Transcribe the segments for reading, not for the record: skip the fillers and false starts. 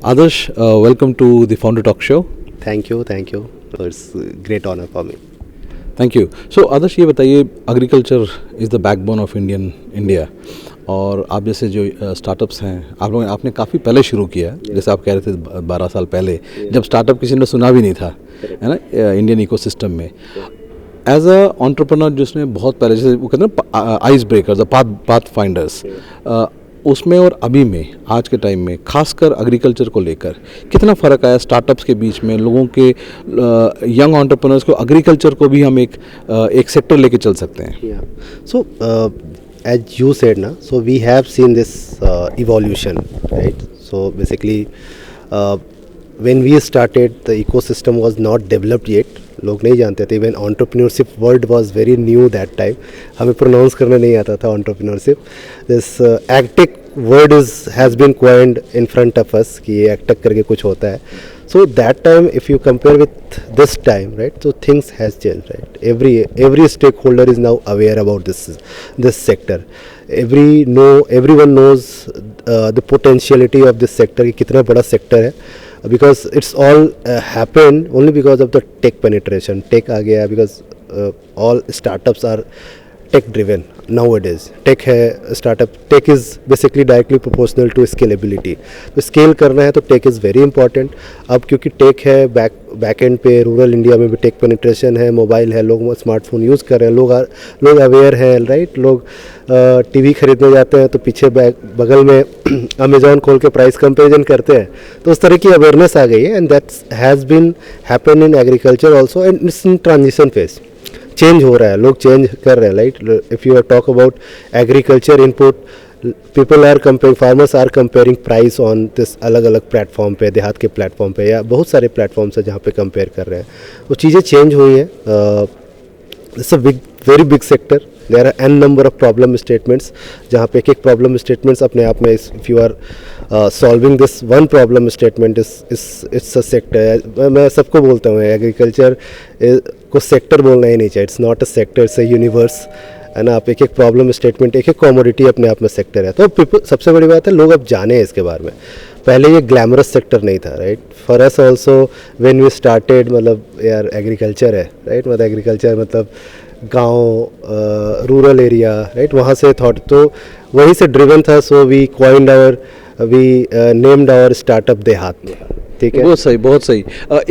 Adarsh, welcome to the Founder Talk Show. Thank you, thank you. It's a great honor for me. Thank you. So Adarsh, ये बताइए, agriculture is the backbone of India, और आप जैसे जो startups हैं, आपने काफ़ी पहले शुरू किया, जैसे आप कह रहे थे 12 साल पहले, जब स्टार्टअप किसी ने सुना भी नहीं था, है ना, इंडियन इकोसिस्टम में. एज अ एंटरप्रेन्योर जिसने बहुत पहले, जैसे वो कहते हैं ना आइस ब्रेकर्स, पाथ फाइंडर्स, उसमें और अभी में, आज के टाइम में, खासकर एग्रीकल्चर को लेकर कितना फ़र्क आया स्टार्टअप्स के बीच में, लोगों के यंग एंटरप्रेन्योर्स को एग्रीकल्चर को भी हम एक सेक्टर लेके चल सकते हैं. So, as you said, na, so we have seen this evolution, right? So basically, when we started, the ecosystem was not developed yet. लोग नहीं जानते थे. Even entrepreneurship word was very new that time. हमें pronounce करना नहीं आता था entrepreneurship. This agtech word has been coined in front of us कि ये एगटेक करके कुछ होता है. So that time, if you compare with this time, right? So things has changed, right? Every stakeholder is now aware about this sector. Everyone knows the potentiality of this sector कि कितना बड़ा sector है. Because it's all happened only because of the tech penetration. Tech आ गया because all startups are tech driven nowadays. Tech है startup. Tech is basically directly proportional to scalability. तो scale करना है तो tech is very important. अब क्योंकि tech है back end पे, रूरल इंडिया में भी tech penetration है, मोबाइल है, लोग स्मार्टफोन यूज़ कर रहे हैं, लोग अवेयर हैं, राइट. लोग टीवी खरीदने जाते हैं तो पीछे बगल में अमेजोन खोल के प्राइस कंपेरिजन करते हैं. तो उस तरह की अवेयरनेस आ गई है. And that has been happen in agriculture also. And it's in transition phase. Change हो रहा है, लोग चेंज कर रहे हैं, right. If you talk about agriculture input, people are comparing, farmers are comparing price on this अलग अलग platform पे, देहात के प्लेटफॉर्म पे, या बहुत सारे प्लेटफॉर्म्स है जहाँ पे कंपेयर कर रहे हैं. वो चीज़ें चेंज हुई हैं. It's a very big sector. There are an number of problem statements, जहाँ पे एक प्रॉब्लम स्टेटमेंट्स अपने आप में, if you are solving this one problem statement, it's a sector. मैं सबको बोलता हूँ एग्रीकल्चर को सेक्टर बोलना ही नहीं चाहिए. It's not a sector, it's a universe, है ना. आप एक प्रॉब्लम स्टेटमेंट, एक कॉमोडिटी अपने आप में सेक्टर है. तो पीपल, सबसे बड़ी बात है लोग अब जाने हैं इसके बारे में. पहले ये ग्लैमरस सेक्टर नहीं था, right. For us also when we started, मतलब यार एग्रीकल्चर है, राइट. मतलब एग्रीकल्चर मतलब गांव, रूरल एरिया, राइट. वहाँ से थॉट, तो वहीं से ड्रिवन था. So we named our startup Dehaat. ठीक है, बहुत सही, बहुत सही.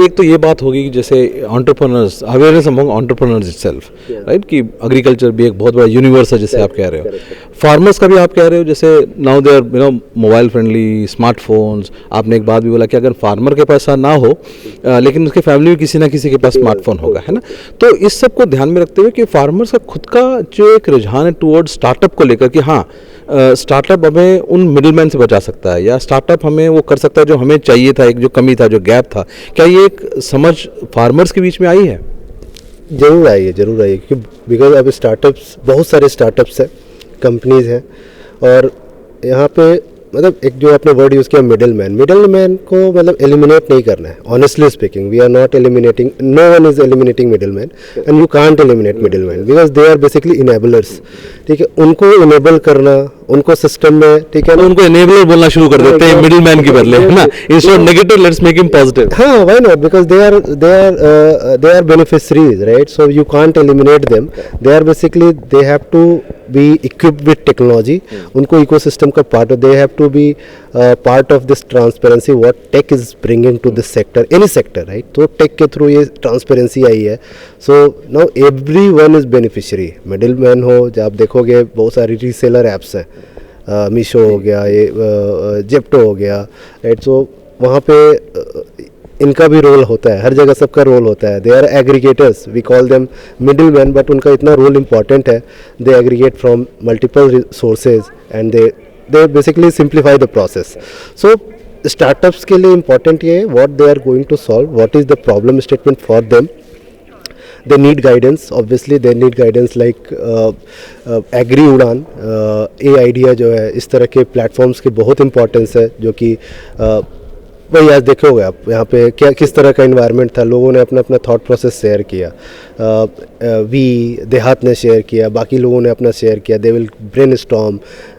एक तो ये बात होगी कि जैसे entrepreneurs, awareness among entrepreneurs itself, right, कि एग्रीकल्चर भी एक बहुत बड़ा यूनिवर्स है, जैसे आप कह रहे हो. फार्मर्स का भी आप कह रहे हो, जैसे now they are mobile friendly, smartphones. आपने एक बात भी बोला कि अगर फार्मर के पास ना हो, लेकिन उसके फैमिली में किसी ना किसी के पास स्मार्टफोन होगा, है ना. तो इस सब को ध्यान में रखते हुए कि फार्मर्स का खुद का जो एक रुझान है टुवर्ड स्टार्टअप को लेकर, कि हाँ स्टार्टअप हमें उन मिडिलमैन से बचा सकता है, या स्टार्टअप हमें वो कर सकता है जो हमें चाहिए था, एक जो कमी था, जो गैप था. क्या ये एक समझ फार्मर्स के बीच में आई है? जरूर आई है, जरूर आई है. क्योंकि बिकॉज अब स्टार्टअप्स, बहुत सारे स्टार्टअप्स हैं, कंपनीज हैं. और यहाँ पे मतलब एक जो आपने वर्ड यूज़ किया, मिडिल मैन को मतलब एलिमिनेट नहीं करना है. Honestly speaking, we are not eliminating, no one is eliminating middle man, and you can't eliminate middle man because they are basically enablers. ठीक है, उनको इनेबल करना, उनको सिस्टम में, ठीक है ना, उनको एनेबलर बोलना शुरू कर देते हैं मिडिल मैन के बदले, है ना. Instead of negative, let's make him positive. हाँ, why not, because they are beneficiaries, right. So you can't eliminate them. They are basically, they have to be equipped with technology. उनको ecosystem का part, they have to be part of this transparency what tech is bringing to this sector, any sector, right. तो tech के through ये transparency आई है. So now every one is beneficiary. Middle man हो, जब आप देखोगे बहुत सारी रीसेलर ऐप्स हैं, मीशो हो गया, ये जेप्टो हो गया, राइट. सो वहाँ पे इनका भी रोल होता है, हर जगह सबका रोल होता है. They are aggregators, we call them middle man, but उनका इतना रोल इम्पॉर्टेंट है. They aggregate from multiple sources and they basically simplify the process. So startups के लिए इम्पॉर्टेंट ये है what they are going to solve, what is the problem statement for them. they need guidance, obviously they need guidance like agri Udaan, a idea जो है, इस तरह के platforms की बहुत इंपॉर्टेंस है. जो कि वही आज देखोगे आप यहाँ पे क्या किस तरह का इन्वायरमेंट था. लोगों ने अपना अपना थॉट प्रोसेस शेयर किया, वी देहात ने शेयर किया, बाकी लोगों ने अपना शेयर किया. They will brainstorm,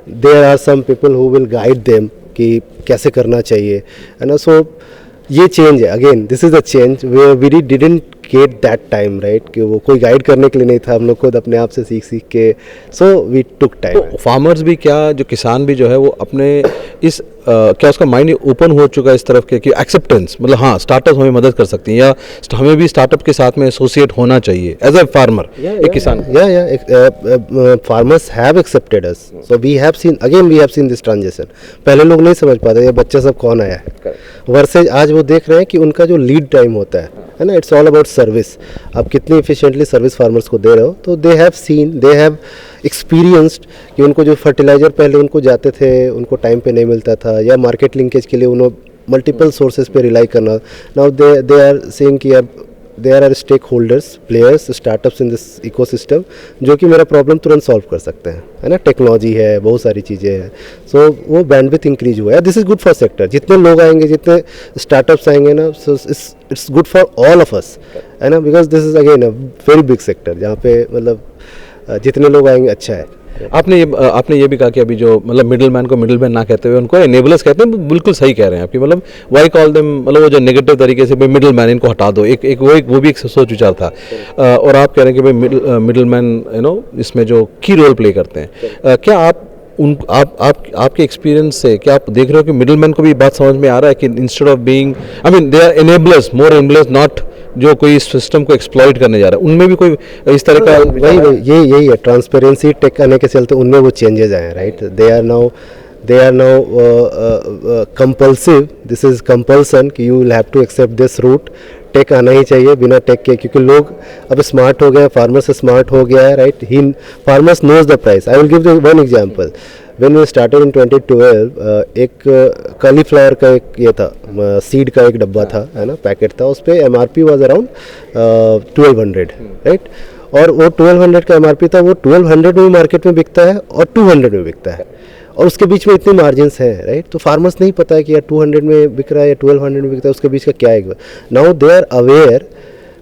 there are some people who will guide them कि कैसे करना चाहिए, है ना. सो ये चेंज है, again this is a change way we didn't get that time, right, कि वो कोई गाइड करने के लिए नहीं था, हम लोग खुद अपने आप से सीख सीख के, सो वी टुक टाइम. तो फार्मर्स भी क्या, जो किसान भी जो है वो अपने इस क्या उसका माइंड ओपन हो चुका है इस तरफ के कि एक्सेप्टेंस, मतलब हाँ स्टार्टअप हमें मदद कर सकती हैं या हमें भी स्टार्टअप के साथ में एसोसिएट होना चाहिए एज अ फार्मर, एक किसान. Farmers have accepted us, so we have seen this transition. पहले लोग नहीं समझ पाते ये बच्चा सब कौन आया है, वर्सेज आज वो देख रहे हैं कि उनका जो लीड टाइम होता है ना, इट्स ऑल अबाउट सर्विस. आप कितनी एफिशिएंटली सर्विस फार्मर्स को दे रहे हो, तो दे हैव एक्सपीरियंस्ड कि उनको जो फर्टिलाइज़र पहले उनको जाते थे उनको टाइम पे नहीं मिलता था, या मार्केट लिंकेज के लिए उन्होंने मल्टीपल सोर्सेज पे रिलाई करना. नाउ दे आर सेइंग कि there are stakeholders, players, startups in this ecosystem जो कि मेरा प्रॉब्लम तुरंत सॉल्व कर सकते हैं, है ना. टेक्नोलॉजी है, बहुत सारी चीज़ें हैं, सो वो बैंडविड्थ इंक्रीज हुआ है. This is good for sector. जितने लोग आएंगे, जितने स्टार्टअप्स आएंगे ना, so it's good for all of us, है ना, because this is again a very big sector जहाँ पे मतलब जितने लोग आएंगे अच्छा है. आपने ये भी कहा कि अभी जो मतलब मिडिल मैन को मिडिल मैन ना कहते हुए उनको एनेबलर्स कहते हैं, बिल्कुल सही कह रहे हैं आपकी. मतलब वाई कॉल देम, मतलब वो जो नेगेटिव तरीके से भाई मिडिल मैन इनको हटा दो, वो भी एक सोच विचार था. और आप कह रहे हैं कि भाई मिडिल मैन इसमें जो की रोल प्ले करते हैं. क्या आपके एक्सपीरियंस से क्या आप देख रहे हो कि मिडिल मैन को भी बात समझ में आ रहा है कि instead of being, I mean they are enablers, more enablers, not जो कोई इस सिस्टम को एक्सप्लॉइट करने जा रहा है, उनमें भी कोई इस तरह का यही है ट्रांसपेरेंसी टेक आने के चलते उनमें वो चेंजेस आए, right. They are now compulsive, this is compulsion कि you will have to accept this route. Tech आना ही चाहिए, बिना टेक के, क्योंकि लोग अब स्मार्ट हो गए, फार्मर से स्मार्ट हो गया है, right. He farmers knows the price. I will give you one example. When we started in 2012, एक कॉलीफ्लावर का एक ये था, सीड का एक डब्बा था, है ना, पैकेट था, उस पर MRP वाज अराउंड 1200, राइट. और वो 1200 का MRP था, वो 1200 में मार्केट में बिकता है और 200 में बिकता है, और उसके बीच में इतनी मार्जिन्स हैं, राइट. तो फार्मर्स नहीं पता है कि यार 200 में बिक रहा है या 1200 में बिकता है, उसके बीच का क्या है. Now they are aware,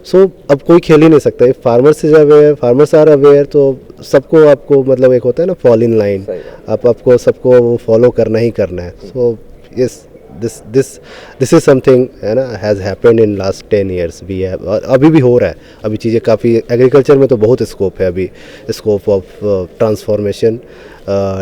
so अब कोई खेल ही नहीं सकता. Farmers is aware, farmers are aware, तो सबको आपको मतलब एक होता है ना फॉल इन लाइन, आपको सबको वो फॉलो करना ही करना है. So yes, this is something, है ना, has happened in last 10 years. We have, और अभी भी हो रहा है. अभी चीज़ें काफ़ी, एग्रीकल्चर में तो बहुत स्कोप है अभी, scope of transformation,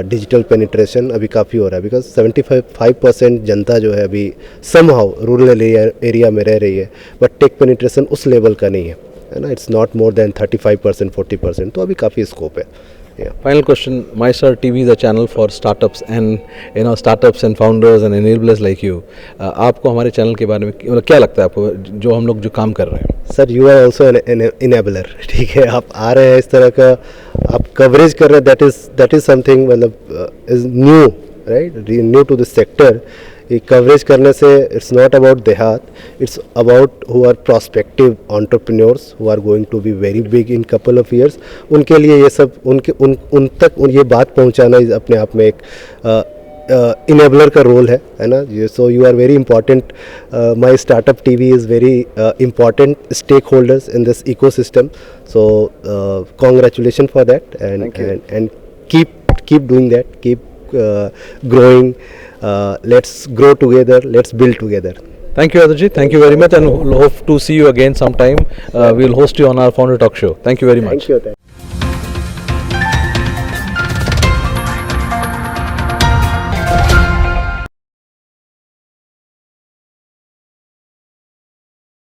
digital penetration अभी काफ़ी हो रहा है. बिकॉज 75% जनता जो है अभी समहाउ रूरल एरिया में रह रही है, बट टेक पेनिट्रेशन उस लेवल का नहीं है ना. इट्स नॉट मोर देन 35%, 40%, तो अभी काफ़ी स्कोप है. Final question, MyStar TV is a channel for startups and startups and founders and enablers like you. आपको हमारे चैनल के बारे में मतलब क्या लगता है आपको, जो हम लोग जो काम कर रहे हैं? Sir, you are also an enabler, ठीक है. आप आ रहे हैं इस तरह का, आप कवरेज कर रहे हैं, दैट इज समथिंग, मतलब is new, right, new to this sector. ये कवरेज करने से it's not about Dehaat, it's about who are prospective entrepreneurs who are going to be very big in couple of years. उनके लिए ये सब उन तक ये बात पहुंचाना अपने आप में एक इनेबलर का रोल है ना. So you are very important. My startup TV is very important stakeholders in this ecosystem. So congratulation for that, and keep doing that, keep growing. Let's grow together, let's build together. Thank you, Aditji. Thank you very much, and hope to see you again sometime. We will host you on our Founder Talk Show. Thank you very much. Thank you.